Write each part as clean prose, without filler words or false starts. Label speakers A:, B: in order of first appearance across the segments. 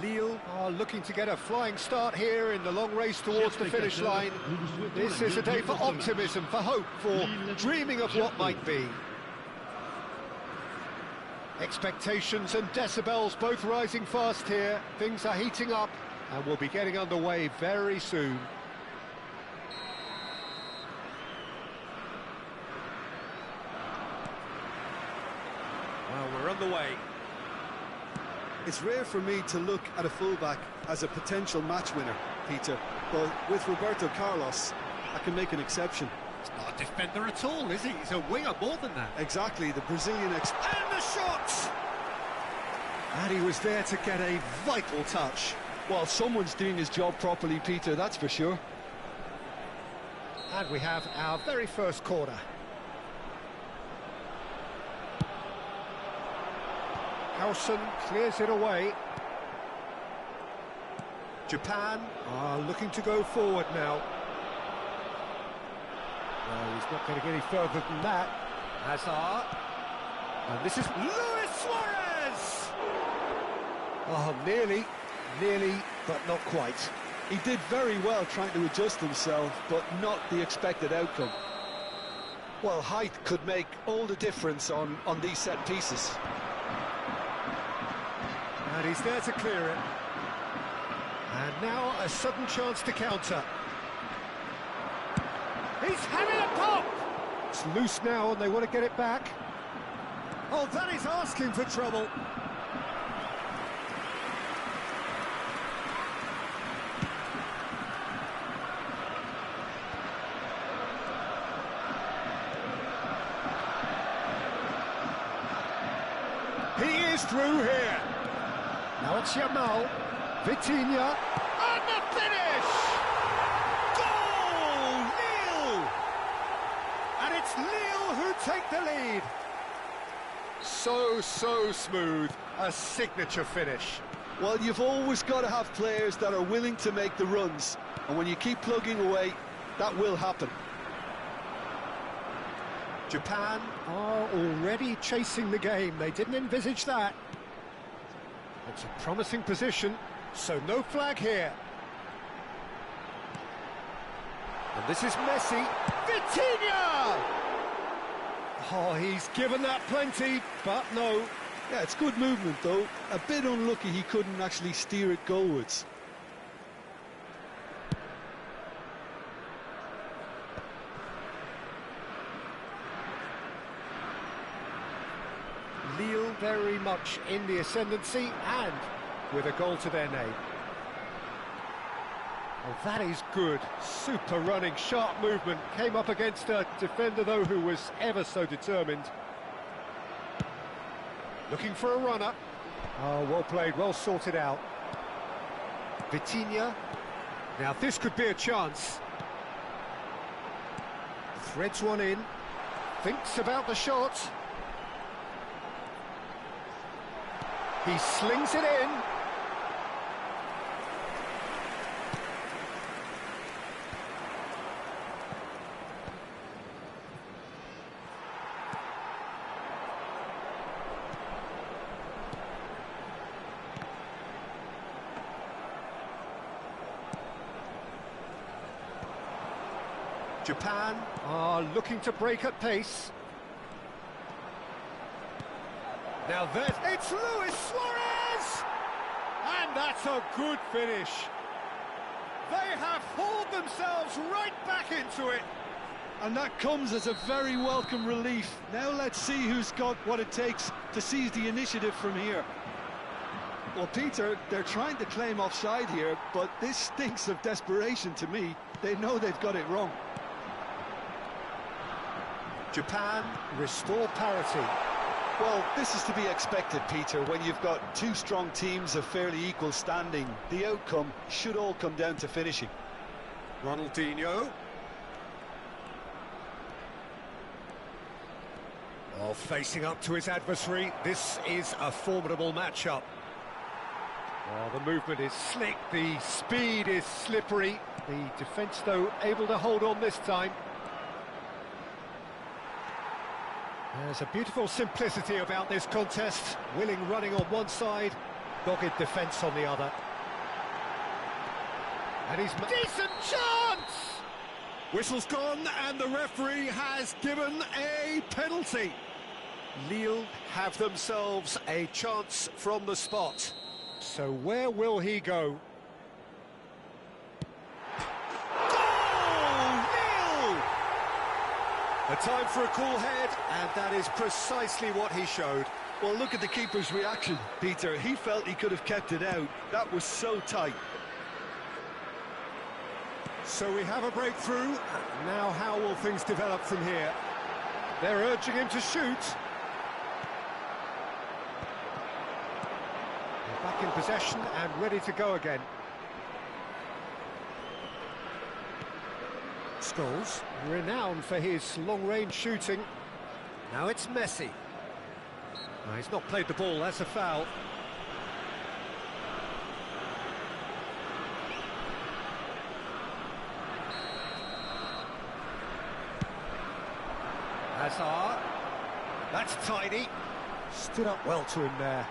A: Lille are looking to get a flying start here in the long race towards the finish line. This is a day for optimism, for hope, for dreaming of what might be. Expectations and decibels both rising fast here. Things are heating up and we'll be getting underway very soon. Well, we're underway.
B: It's rare for me to look at a fullback as a potential match winner, Peter, but with Roberto Carlos, I can make an exception.
A: He's not a defender at all, is he? He's a winger more than that.
B: Exactly, the Brazilian
A: And the shot!
B: And he was there to get a vital touch. Well, someone's doing his job properly, Peter, that's for sure.
A: And we have our very first corner. Howson clears it away. Japan are looking to go forward now. Well, he's not going to get any further than that. Hazard. And this is Luis Suarez! Oh, nearly, but not quite.
B: He did very well trying to adjust himself, but not the expected outcome. Well, height could make all the difference on these set pieces.
A: And he's there to clear it. And now a sudden chance to counter. He's having a pop! It's loose now and they want to get it back. Oh, that is asking for trouble. He is through here. Now it's Yamal. Vitinha. And the finish! Goal! Lille! And it's Lille who take the lead. So smooth. A signature finish.
B: Well, you've always got to have players that are willing to make the runs. And when you keep plugging away, that will happen.
A: Japan are already chasing the game. They didn't envisage that. It's a promising position, so no flag here. And this is Messi. Vitinha! Oh, he's given that plenty, but no.
B: Yeah, it's good movement, though. A bit unlucky he couldn't actually steer it goalwards.
A: Lille very much in the ascendancy and with a goal to their name. Oh, that is good. Super running, sharp movement. Came up against a defender, though, who was ever so determined. Looking for a runner. Oh, well played, well sorted out. Vitinha. Now, this could be a chance. Threads one in. Thinks about the shot. He slings it in. Japan are looking to break at pace. Now it's Luis Suarez! And that's a good finish. They have hauled themselves right back into it.
B: And that comes as a very welcome relief. Now let's see who's got what it takes to seize the initiative from here. Well, Peter, they're trying to claim offside here, but this stinks of desperation to me. They know they've got it wrong.
A: Japan restore parity.
B: Well, this is to be expected, Peter, when you've got two strong teams of fairly equal standing. The outcome should all come down to finishing.
A: Ronaldinho. Oh, facing up to his adversary. This is a formidable matchup. Oh, the movement is slick, the speed is slippery. The defence, though, able to hold on this time. There's a beautiful simplicity about this contest. Willing running on one side, dogged defence on the other. And he's... Decent chance! Whistle's gone and the referee has given a penalty. Lille have themselves a chance from the spot. So where will he go? A time for a cool head, and that is precisely what he showed.
B: Well, look at the keeper's reaction, Peter. He felt he could have kept it out. That was so tight.
A: So we have a breakthrough. Now how will things develop from here? They're urging him to shoot. They're back in possession and ready to go again. Scholes, renowned for his long-range shooting. Now it's Messi. No, he's not played the ball, that's a foul. Hazard. That's tidy. Stood up well to him there.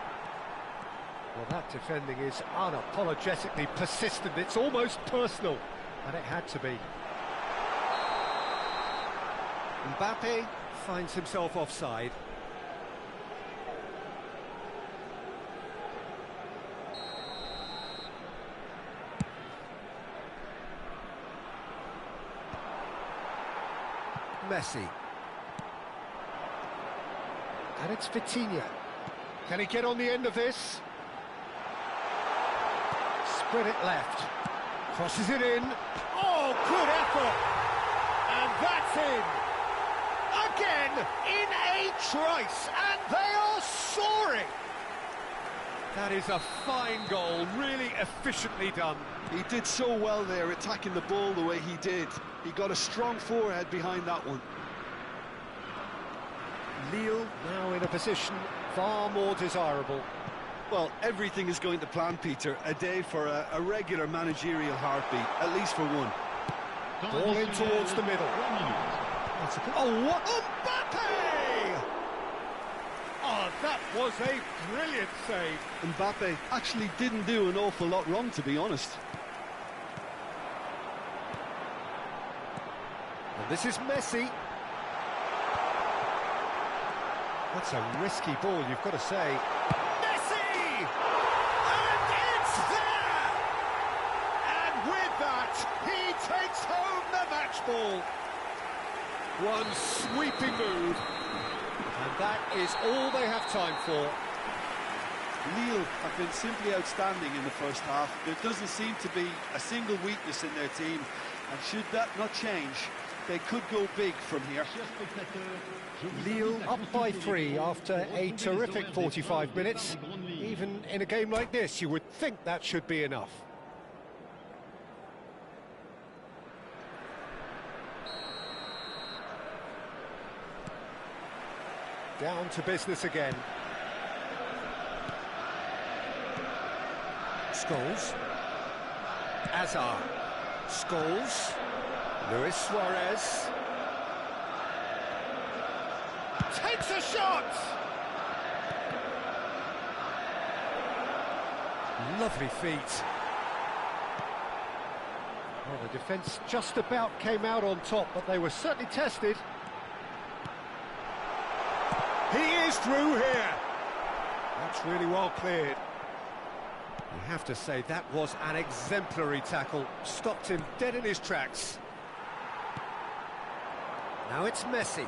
A: Well, that defending is unapologetically persistent. It's almost personal, and it had to be. Mbappe finds himself offside. Messi. And it's Vitinha. Can he get on the end of this? Spread it left. Crosses it in. Oh, good effort! And that's in! Again, in a trice, and they are soaring! That is a fine goal, really efficiently done.
B: He did so well there, attacking the ball the way he did. He got a strong forehead behind that one.
A: Lille now in a position far more desirable.
B: Well, everything is going to plan, Peter. A day for a regular managerial heartbeat, at least for one.
A: Ball in towards the middle. Oh, what? Mbappe! Oh, that was a brilliant save.
B: Mbappe actually didn't do an awful lot wrong, to be honest.
A: And this is Messi. That's a risky ball, you've got to say. Messi! And it's there! And with that, he takes home the match ball. One sweeping move. And that is all they have time for.
B: Lille have been simply outstanding in the first half. There doesn't seem to be a single weakness in their team. And should that not change, they could go big from here.
A: Lille up by 3 after a terrific 45 minutes. Even in a game like this, you would think that should be enough. Down to business again. Scholes. Hazard. Scholes. Luis Suarez. Takes a shot! Lovely feet. Well, the defence just about came out on top, but they were certainly tested. He is through here. That's really well cleared. You have to say that was an exemplary tackle. Stopped him dead in his tracks. Now it's Messi.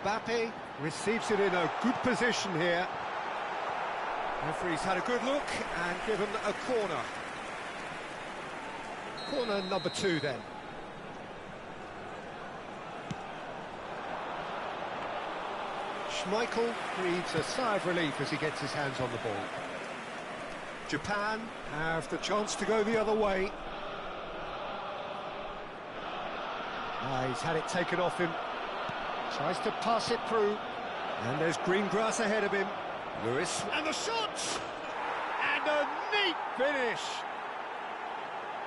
A: Mbappe receives it in a good position here. Referee's had a good look and given a corner. Corner number 2 then. Schmeichel breathes a sigh of relief as he gets his hands on the ball. Japan have the chance to go the other way. He's had it taken off him. Tries to pass it through. And there's green grass ahead of him. Lewis. And the shot! And a neat finish!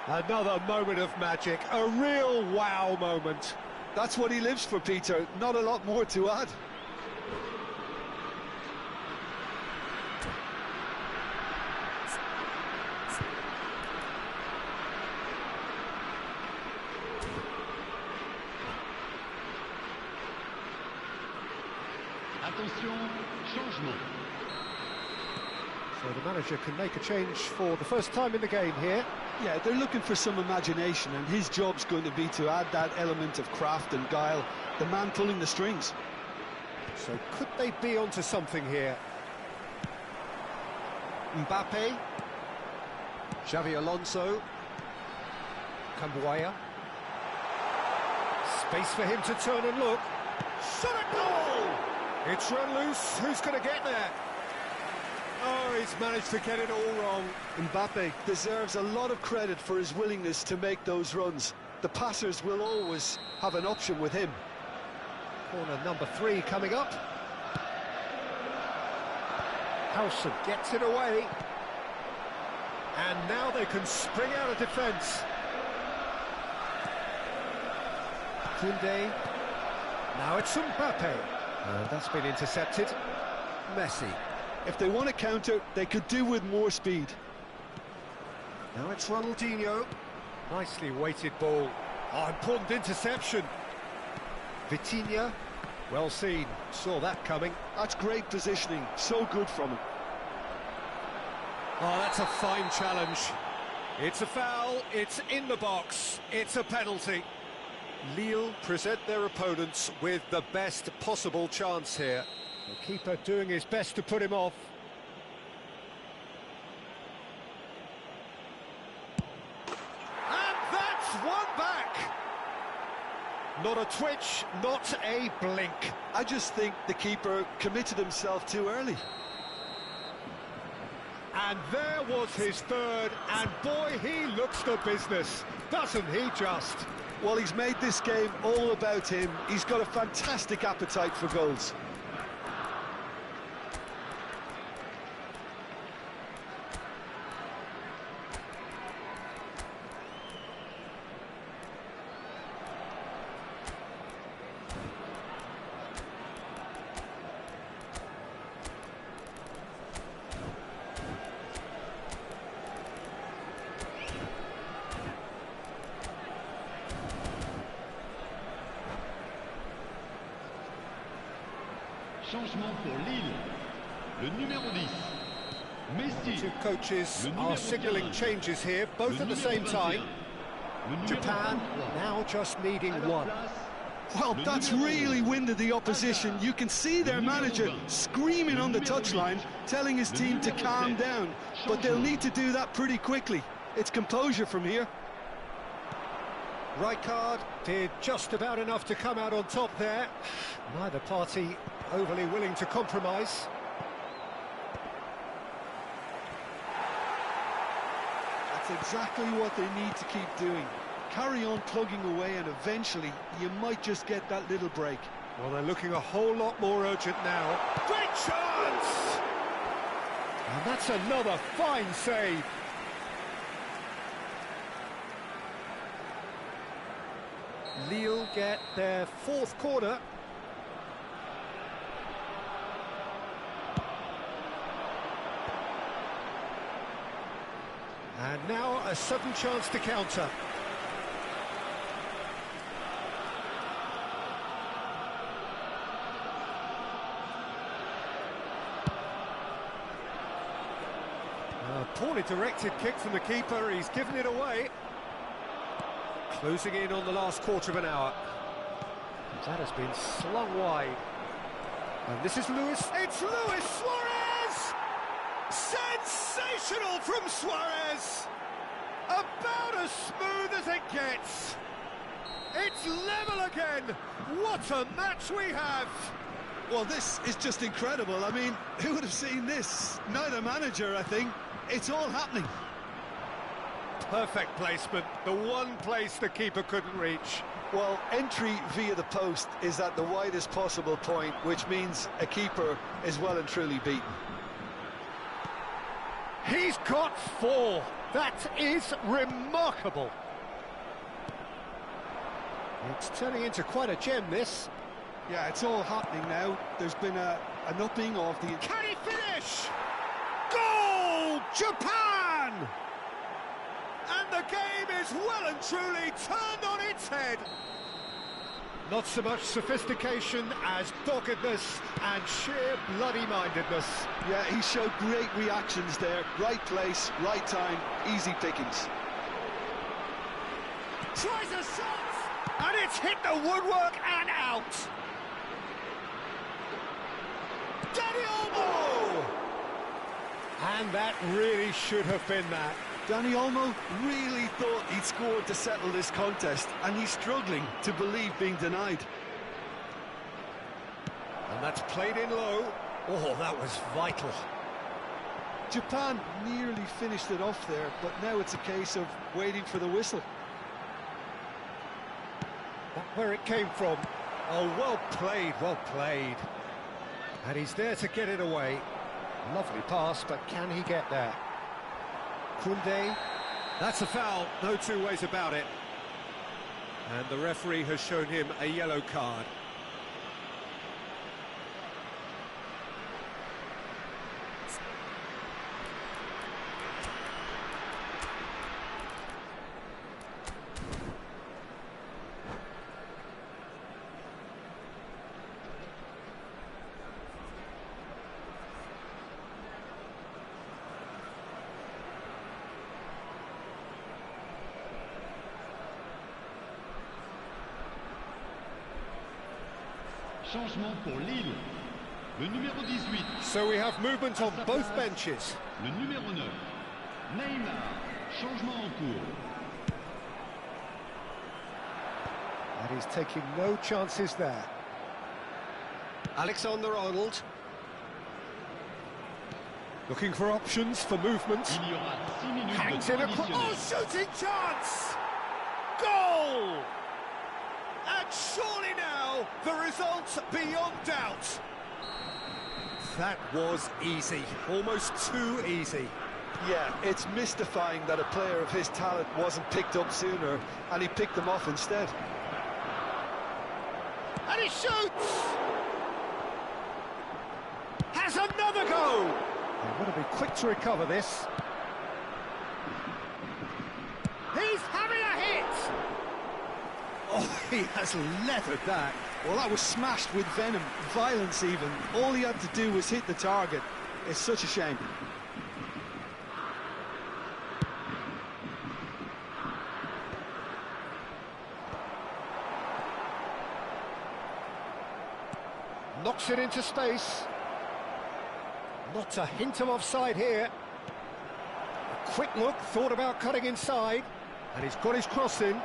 A: Another moment of magic. A real wow moment.
B: That's what he lives for, Peter. Not a lot more to add.
C: Attention, changement.
A: So the manager can make a change for the first time in the game here.
B: Yeah, they're looking for some imagination, and his job's going to be to add that element of craft and guile, the man pulling the strings.
A: So could they be onto something here? Mbappe. Xavi Alonso. Camboya. Space for him to turn and look. Shot it goal! It's run loose. Who's going to get there? Oh, he's managed to get it all wrong.
B: Mbappe deserves a lot of credit for his willingness to make those runs. The passers will always have an option with him.
A: Corner number 3 coming up. Howson gets it away. And now they can spring out of defence. Koundé. Now it's Mbappe. That's been intercepted. Messi.
B: If they want to counter, they could do with more speed.
A: Now it's Ronaldinho. Nicely weighted ball. Oh, important interception. Vitinha. Well seen. Saw that coming.
B: That's great positioning. So good from him.
A: Oh, that's a fine challenge. It's a foul. It's in the box. It's a penalty. Lille present their opponents with the best possible chance here. The keeper doing his best to put him off. And that's one back! Not a twitch, not a blink.
B: I just think the keeper committed himself too early.
A: And there was his third, and boy, he looks the business, doesn't he just?
B: Well, he's made this game all about him. He's got a fantastic appetite for goals.
C: Changement pour Lille. Le numéro 10. Messi.
A: Two coaches are signalling changes here, both at the same time. Japan now just needing one.
B: Well, that's really winded the opposition. You can see their manager screaming on the touchline, telling his team to calm down. But they'll need to do that pretty quickly. It's composure from here.
A: Rijkaard did just about enough to come out on top there. Neither party overly willing to compromise.
B: That's exactly what they need to keep doing. Carry on plugging away, and eventually you might just get that little break.
A: Well, they're looking a whole lot more urgent now. Great chance! And that's another fine save. Lille get their fourth corner. And now a sudden chance to counter. A poorly directed kick from the keeper, he's given it away. Closing in on the last quarter of an hour. That has been slung wide. And this is Luis. It's Luis Suarez! Sensational from Suarez! About as smooth as it gets. It's level again. What a match we have.
B: Well, this is just incredible. I mean, who would have seen this? Neither manager, I think. It's all happening.
A: Perfect placement, the one place the keeper couldn't reach.
B: Well, entry via the post is at the widest possible point, which means a keeper is well and truly beaten.
A: He's got four. That is remarkable. It's turning into quite a gem, this.
B: Yeah, it's all happening now. There's been an upping of the...
A: Can he finish? Goal! Japan! And the game is well and truly turned on its head. Not so much sophistication as doggedness and sheer bloody-mindedness.
B: Yeah, he showed great reactions there. Right place, right time, easy pickings.
A: Tries a shot! And it's hit the woodwork and out. Dani Olmo! And that really should have been that.
B: Dani Olmo really thought he'd scored to settle this contest, and he's struggling to believe being denied.
A: And that's played in low. Oh, that was vital.
B: Japan nearly finished it off there, but now it's a case of waiting for the whistle.
A: That's where it came from. Oh, well played, well played. And he's there to get it away. Lovely pass, but can he get there? Koundé, that's a foul, no two ways about it. And the referee has shown him a yellow card.
C: Changement pour Lille. Le numéro 18.
A: So we have movement on both benches.
C: Le numéro 9. Neymar. Changement en cours.
A: And he's taking no chances there. Alexander-Arnold. Looking for options for movement.
C: Il y aura 6 minutes
A: Hangs
C: de
A: in
C: temps
A: across.
C: additionnel.
A: Oh, shooting chance! Goal! And surely now, the result's beyond doubt. That was easy, almost too easy.
B: Yeah, it's mystifying that a player of his talent wasn't picked up sooner, and he picked them off instead.
A: And he shoots! Has another go! They've got to be quick to recover this. He's having a hit!
B: Oh, he has leathered that. Well, that was smashed with venom, violence even. All he had to do was hit the target. It's such a shame.
A: Knocks it into space. Not a hint of offside here. A quick look, thought about cutting inside. And he's got his cross in.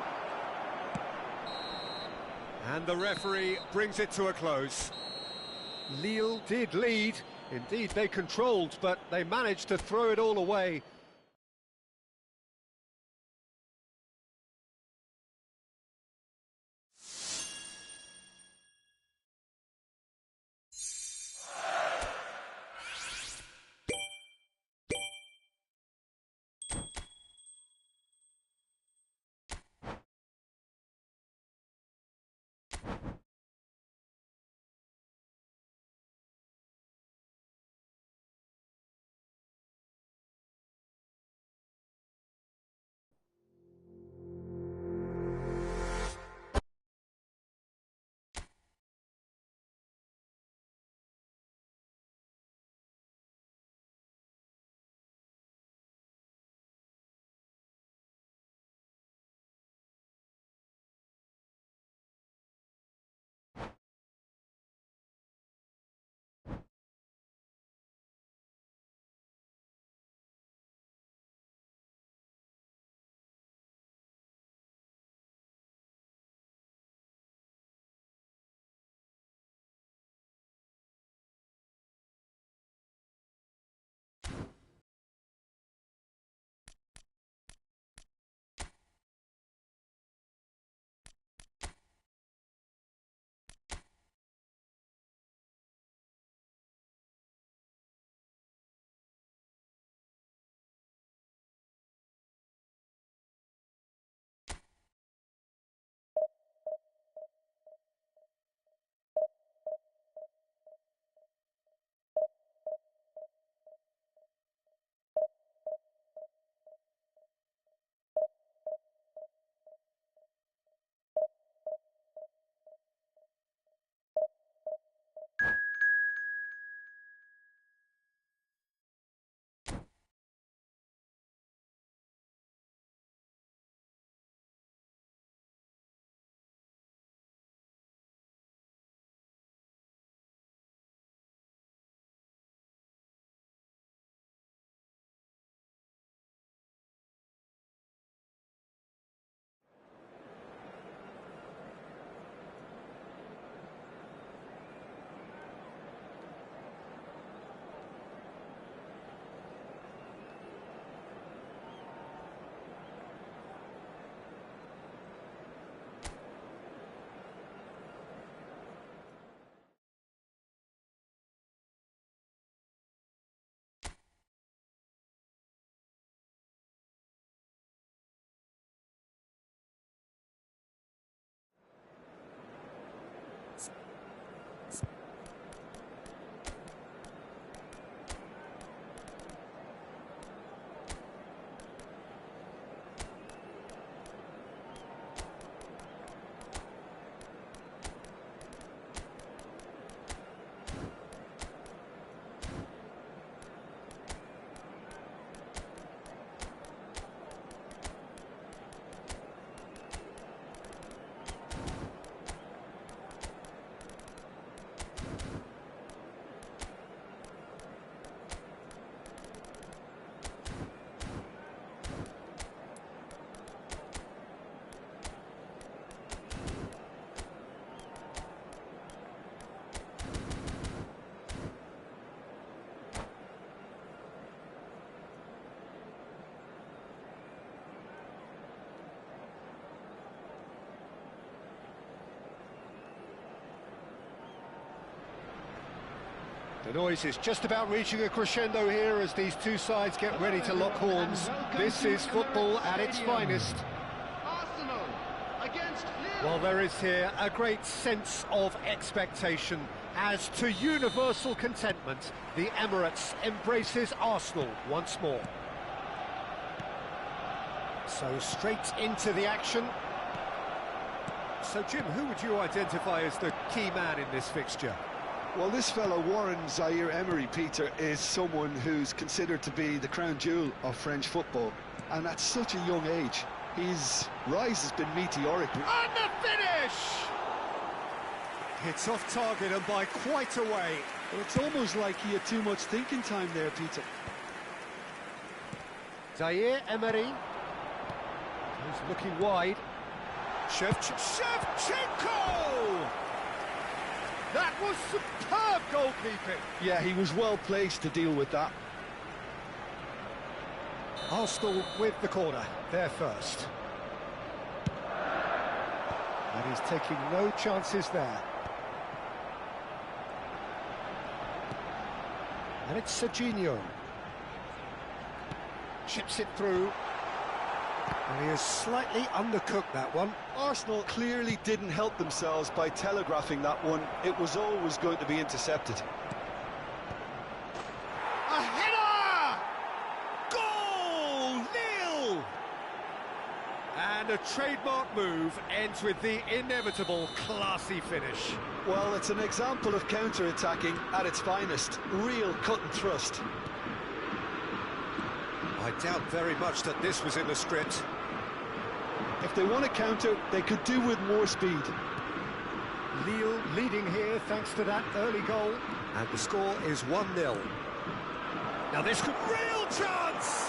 A: And the referee brings it to a close. Lille did lead. Indeed, they controlled, but they managed to throw it all away. The noise is just about reaching a crescendo here as these two sides get ready to lock horns. This is football at its finest.
C: Arsenal against Lille.
A: Well, there is here a great sense of expectation. As to universal contentment, the Emirates embraces Arsenal once more. So straight into the action. So Jim, who would you identify as the key man in this fixture?
B: Well, this fellow Warren Zaire-Emery, Peter, is someone who's considered to be the crown jewel of French football, and at such a young age. His rise has been meteoric.
A: And the finish! It's off target and by quite a way.
B: Well, it's almost like he had too much thinking time there, Peter.
A: Zaire-Emery. He's looking wide. Shevchenko! That was superb goalkeeping.
B: Yeah, he was well placed to deal with that.
A: Arsenal with the corner, there first. And he's taking no chances there. And it's Serginho. Chips it through. And he has slightly undercooked that one.
B: Arsenal clearly didn't help themselves by telegraphing that one. It was always going to be intercepted.
A: A header! Goal! Nil! And a trademark move ends with the inevitable classy finish.
B: Well, it's an example of counter-attacking at its finest. Real cut and thrust.
A: I doubt very much that this was in the script.
B: If they want to counter, they could do with more speed.
A: Lille leading here thanks to that early goal. And the score is 1-0. Now this could... Real chance!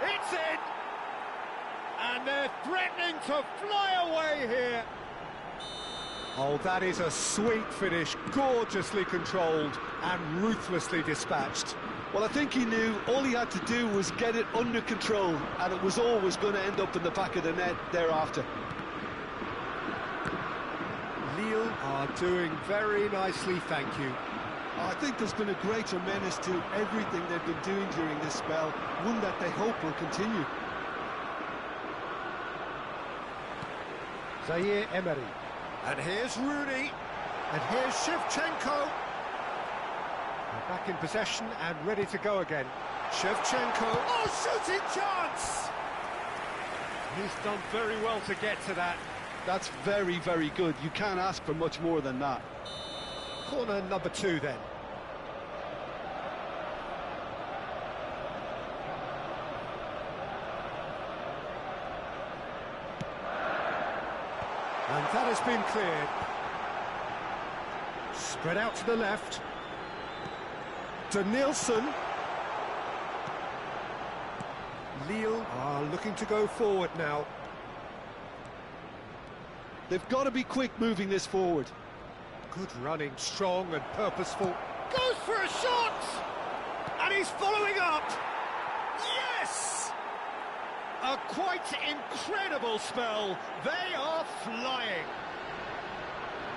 A: It's in! And they're threatening to fly away here. Oh, that is a sweet finish, gorgeously controlled and ruthlessly dispatched.
B: Well, I think he knew all he had to do was get it under control, and it was always going to end up in the back of the net thereafter.
A: Lille are doing very nicely, thank you.
B: I think there's been a greater menace to everything they've been doing during this spell, one that they hope will continue.
A: Zaire-Emery. And here's Rooney. And here's Shevchenko. They're back in possession and ready to go again. Shevchenko. Oh, shooting chance! He's done very well to get to that.
B: That's very, very good. You can't ask for much more than that.
A: Corner number 2 then. And that has been cleared. Spread out to the left. To Nielsen. Lille are looking to go forward now.
B: They've got to be quick moving this forward.
A: Good running, strong and purposeful. Goes for a shot! And he's following up! Yes! A quite incredible spell. They are flying.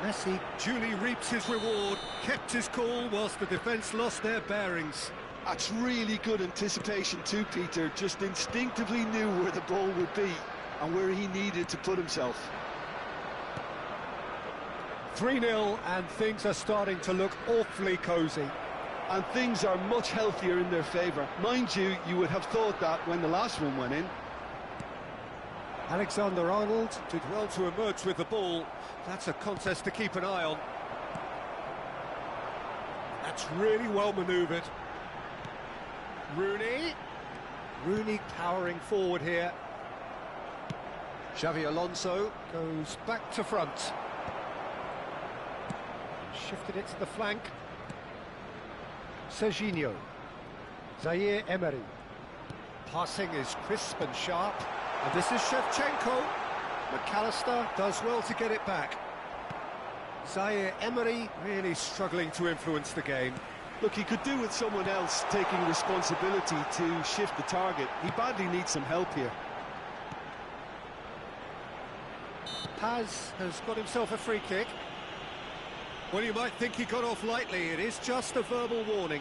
A: Messi duly reaps his reward, kept his cool whilst the defence lost their bearings.
B: That's really good anticipation too, Peter. Just instinctively knew where the ball would be and where he needed to put himself.
A: 3-0 and things are starting to look awfully cosy.
B: And things are much healthier in their favour. Mind you, you would have thought that when the last one went in.
A: Alexander-Arnold did well to emerge with the ball. That's a contest to keep an eye on. That's really well manoeuvred. Rooney powering forward here. Xavi Alonso goes back to front. Shifted it to the flank. Serginho. Zaire-Emery. Passing is crisp and sharp. And this is Shevchenko. McAllister does well to get it back. Zaire-Emery really struggling to influence the game.
B: Look, he could do with someone else taking responsibility to shift the target. He badly needs some help here.
A: Paz has got himself a free kick. Well, you might think he got off lightly. It is just a verbal warning.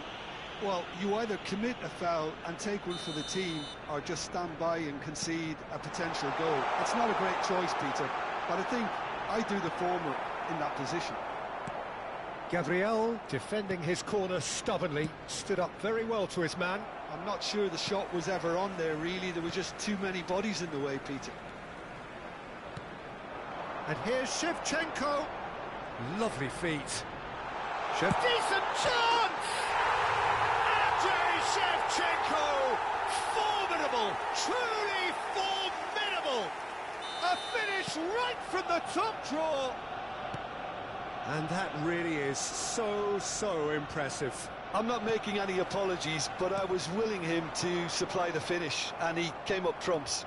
B: Well, you either commit a foul and take one for the team, or just stand by and concede a potential goal. It's not a great choice, Peter, but I think I do the former in that position.
A: Gabriel, defending his corner stubbornly, stood up very well to his man.
B: I'm not sure the shot was ever on there, really. There were just too many bodies in the way, Peter.
A: And here's Shevchenko. Lovely feet. Decent chance! Andrei Shevchenko! Formidable! Truly formidable! A finish right from the top draw! And that really is so impressive.
B: I'm not making any apologies, but I was willing him to supply the finish, and he came up trumps.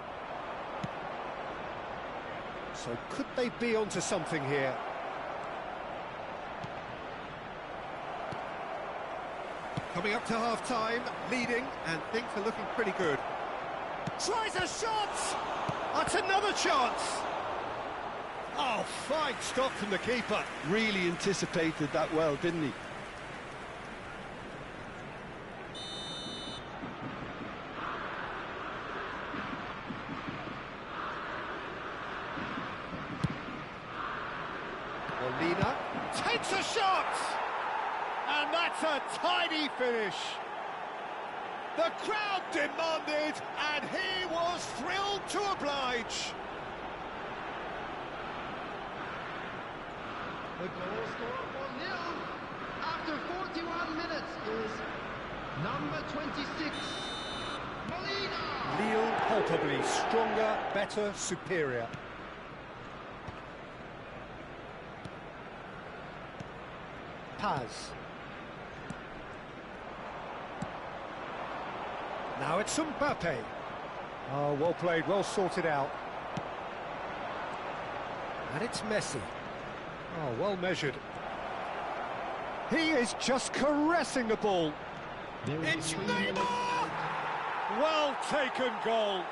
A: So could they be onto something here? Coming up to half-time, leading, and things are looking pretty good. Tries a shot! That's another chance! Oh, fine stop from the keeper.
B: Really anticipated that well, didn't he?
A: Molina takes a shot! And that's a tidy finish. The crowd demanded, and he was thrilled to oblige.
C: The goal scorer for Lille after 41 minutes is number 26, Molina.
A: Lille palpably stronger, better, superior. Paz. Now it's Mbappe. Oh, well played, well sorted out. And it's Messi. Oh, well measured. He is just caressing the ball. It's Neymar! Well taken goal.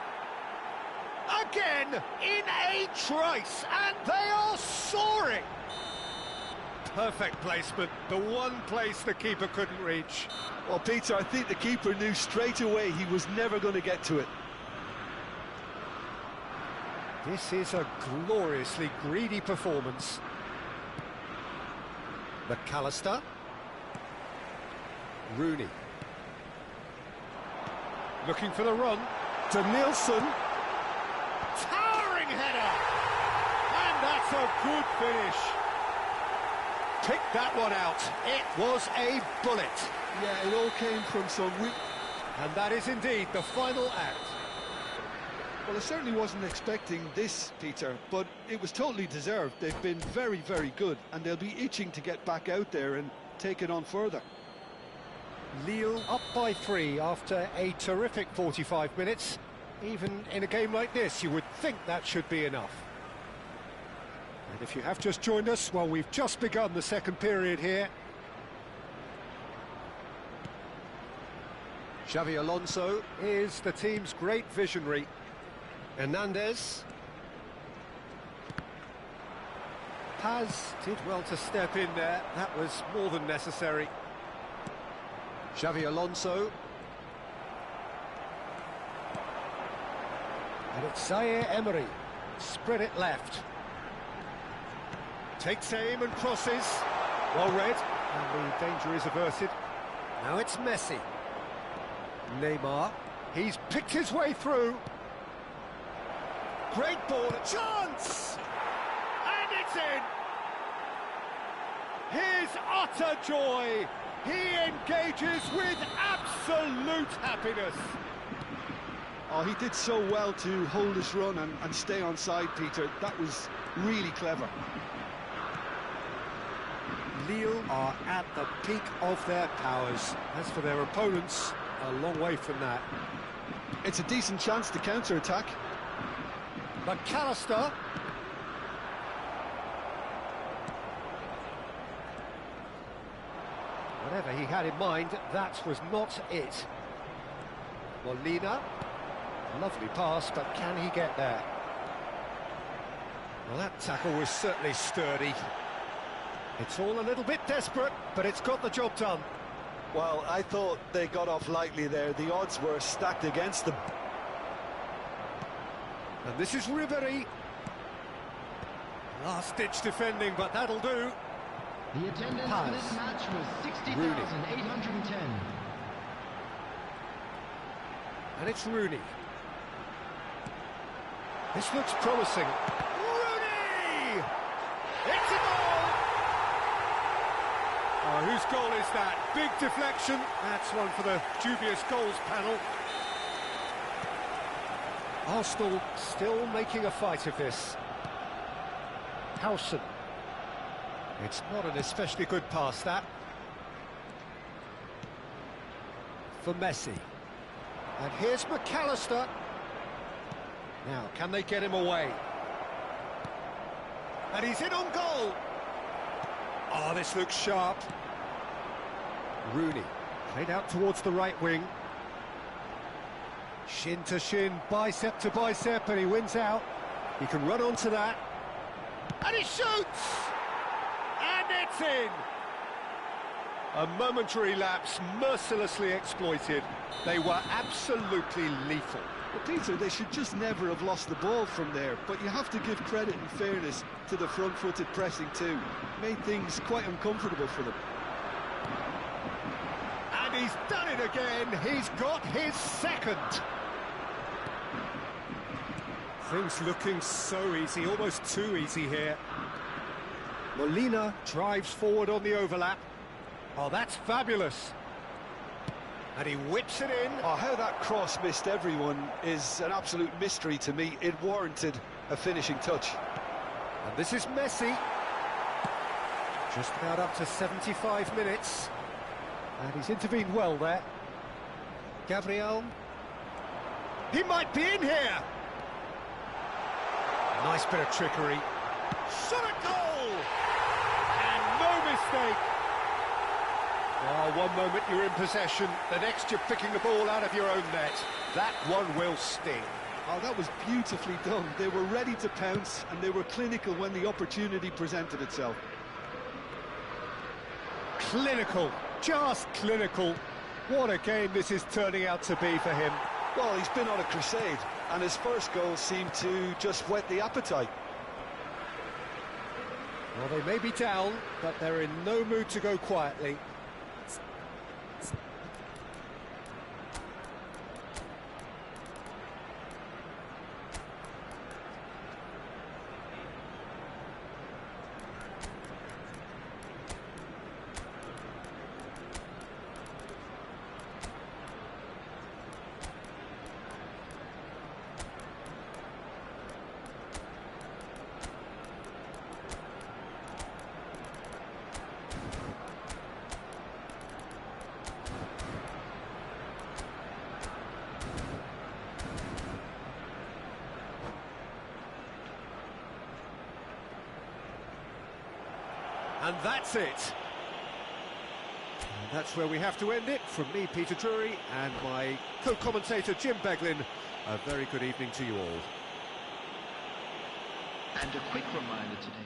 A: Again, in a trice, and they are soaring. Perfect placement, the one place the keeper couldn't reach.
B: Well, Peter, I think the keeper knew straight away he was never going to get to it.
A: This is a gloriously greedy performance. McAllister. Rooney. Looking for the run. To Nielsen. Towering header! And that's a good finish. Pick that one out. It was a bullet.
B: Yeah, it all came from some...
A: And that is indeed the final act.
B: Well, I certainly wasn't expecting this, Peter, but it was totally deserved. They've been very, very good, and they'll be itching to get back out there and take it on further.
A: Lille up by 3 after a terrific 45 minutes. Even in a game like this, you would think that should be enough. And if you have just joined us, well, we've just begun the second period here. Xavi Alonso is the team's great visionary. Hernandez. Paz did well to step in there. That was more than necessary. Xavi Alonso. And it's Zaire Emery. Spread it left. Takes aim and crosses. Well read. And the danger is averted. Now it's Messi. Neymar. He's picked his way through. Great ball, a chance! And it's in! His utter joy! He engages with absolute happiness!
B: Oh, he did so well to hold his run and stay on side, Peter. That was really clever.
A: Lille are at the peak of their powers. As for their opponents, a long way from that.
B: It's a decent chance to counter-attack.
A: McAllister. Whatever he had in mind, that was not it. Molina. Lovely pass, but can he get there? Well, that tackle was certainly sturdy. It's all a little bit desperate, but it's got the job done.
B: Well, I thought they got off lightly there. The odds were stacked against them.
A: And this is Ribery. Last-ditch defending, but that'll do.
C: The attendance
A: Pass.
C: for this match was
A: Rooney.
C: 60,810.
A: And it's Rooney. This looks promising. Rooney! It's a goal! Oh, whose goal is that? Big deflection. That's one for the dubious goals panel. Arsenal still making a fight of this. Howson. It's not an especially good pass, that. For Messi. And here's McAllister. Now, can they get him away? And he's in on goal. Oh, this looks sharp. Rooney, played out towards the right wing. Shin to shin, bicep to bicep, and he wins out. He can run onto that. And he shoots! And it's in! A momentary lapse, mercilessly exploited. They were absolutely lethal.
B: Well, Peter, they should just never have lost the ball from there, but you have to give credit and fairness to the front-footed pressing too. Made things quite uncomfortable for them.
A: And he's done it again. He's got his second. Things looking so easy, almost too easy here. Molina drives forward on the overlap. Oh, that's fabulous. And he whips it in.
B: Oh, how that cross missed everyone is an absolute mystery to me. It warranted a finishing touch.
A: And this is Messi. Just about up to 75 minutes. And he's intervened well there. Gabriel. He might be in here. Nice bit of trickery. Shot at goal! And no mistake. Oh, one moment you're in possession, the next you're picking the ball out of your own net. That one will sting.
B: Oh, that was beautifully done. They were ready to pounce, and they were clinical when the opportunity presented itself.
A: Clinical, just clinical. What a game this is turning out to be for him.
B: Well, he's been on a crusade, and his first goal seemed to just whet the appetite.
A: Well, they may be down, but they're in no mood to go quietly. And that's it. And that's where we have to end it. From me, Peter Drury, and my co-commentator, Jim Beglin, a very good evening to you all.
C: And a quick reminder today.